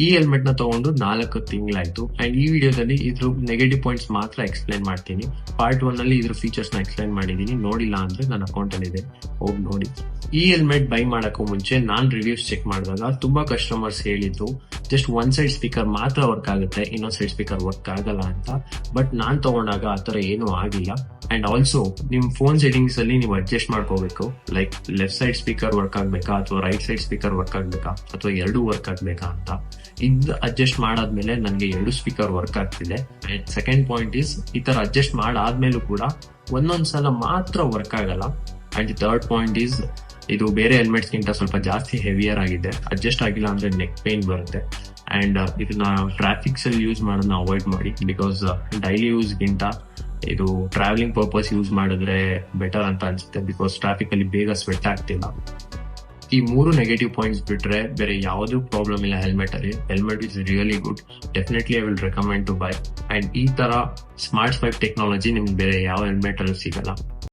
ಈ ಹೆಲ್ಮೆಟ್ ನ ತಗೊಂಡು 4 ತಿಂಗಳಾಯ್ತು. ಅಂಡ್ ಈ ವಿಡಿಯೋದಲ್ಲಿ ಇದ್ರ ನೆಗೆಟಿವ್ ಪಾಯಿಂಟ್ಸ್ ಮಾತ್ರ ಎಕ್ಸ್ಪ್ಲೈನ್ ಮಾಡ್ತೀನಿ. ಪಾರ್ಟ್ 1 ಅಲ್ಲಿ ಇದ್ರ ಫೀಚರ್ಸ್ ನ ಎಕ್ಸ್ಪ್ಲೈನ್ ಮಾಡಿದೀನಿ. ನೋಡಿಲ್ಲ ಅಂದ್ರೆ ನನ್ನ ಅಕೌಂಟ್ ಅಲ್ಲಿ ಇದೆ, ಹೋಗಿ ನೋಡಿ. ಈ ಹೆಲ್ಮೆಟ್ ಬೈ ಮಾಡಕ್ಕೂ ಮುಂಚೆ ನಾನ್ ರಿವ್ಯೂಸ್ ಚೆಕ್ ಮಾಡಿದಾಗ ತುಂಬಾ ಕಸ್ಟಮರ್ಸ್ ಹೇಳಿದ್ದು ಜಸ್ಟ್ ಒನ್ ಸೈಡ್ ಸ್ಪೀಕರ್ ಮಾತ್ರ ವರ್ಕ್ ಆಗುತ್ತೆ, ಇನ್ನೊಂದ್ ಸೈಡ್ ಸ್ಪೀಕರ್ ವರ್ಕ್ ಆಗಲ್ಲ ಅಂತ. ಬಟ್ ನಾನ್ ತಗೊಂಡಾಗ ಆತರ ಏನೂ ಆಗಿಲ್ಲ. ಅಂಡ್ ಆಲ್ಸೋ ನಿಮ್ ಫೋನ್ ಸೆಟ್ಟಿಂಗ್ಸ್ ಅಲ್ಲಿ ನೀವು ಅಡ್ಜಸ್ಟ್ ಮಾಡ್ಕೋಬೇಕು. Like left side speaker work ಆಗ್ಬೇಕಾ ಅಥವಾ ರೈಟ್ ಸೈಡ್ ಸ್ಪೀಕರ್ ವರ್ಕ್ ಆಗ್ಬೇಕಾ ಅಥವಾ ಎರಡೂ ವರ್ಕ್ ಆಗ್ಬೇಕಾ ಅಂತ. ಇದು ಅಡ್ಜಸ್ಟ್ ಮಾಡಾದ್ಮೇಲೆ ನನಗೆ 2 ಸ್ಪೀಕರ್ ವರ್ಕ್ ಆಗ್ತಿದೆ. ಅಂಡ್ ಸೆಕೆಂಡ್ ಪಾಯಿಂಟ್ ಇಸ್, ಈ ತರ ಅಡ್ಜಸ್ಟ್ ಮಾಡಾದ್ಮೇಲೂ ಕೂಡ ಒಂದೊಂದ್ಸಲ ಮಾತ್ರ ವರ್ಕ್ ಆಗಲ್ಲ. ಅಂಡ್ ಥರ್ಡ್ ಪಾಯಿಂಟ್ ಈಸ್, ಇದು ಬೇರೆ ಹೆಲ್ಮೆಟ್ಸ್ ಗಿಂತ ಸ್ವಲ್ಪ ಜಾಸ್ತಿ ಹೆವಿಯರ್ ಆಗಿದೆ. ಅಡ್ಜಸ್ಟ್ ಆಗಿಲ್ಲ ಅಂದ್ರೆ ನೆಕ್ ಪೇನ್ ಬರುತ್ತೆ. ಅಂಡ್ ಇದನ್ನ ಟ್ರಾಫಿಕ್ಸ್ ಅಲ್ಲಿ ಯೂಸ್ ಮಾಡೋದನ್ನ ಅವಾಯ್ಡ್ ಮಾಡಿ. ಬಿಕಾಸ್ ಡೈಲಿ ಯೂಸ್ ಗಿಂತ ಇದು ಟ್ರಾವೆಲಿಂಗ್ ಪರ್ಪಸ್ ಯೂಸ್ ಮಾಡಿದ್ರೆ ಬೆಟರ್ ಅಂತ ಅನ್ಸುತ್ತೆ. ಬಿಕಾಸ್ ಟ್ರಾಫಿಕ್ ಅಲ್ಲಿ ಬೇಗ ಸ್ವೆಟ್ ಆಗ್ತಿಲ್ಲ. ಈ 3 ನೆಗೆಟಿವ್ ಪಾಯಿಂಟ್ಸ್ ಬಿಟ್ರೆ ಬೇರೆ ಯಾವುದೂ ಪ್ರಾಬ್ಲಮ್ ಇಲ್ಲ ಹೆಲ್ಮೆಟ್ ಅಲ್ಲಿ. Helmet is really good. Definitely I will recommend to buy. And ಈ ತರ ಸ್ಮಾರ್ಟ್ ಸ್ಪೈಕ್ ಟೆಕ್ನಾಲಜಿ ನಿಮ್ಗೆ ಬೇರೆ ಯಾವ ಹೆಲ್ಮೆಟ್ ಅಲ್ಲೂ ಸಿಗಲ್ಲ.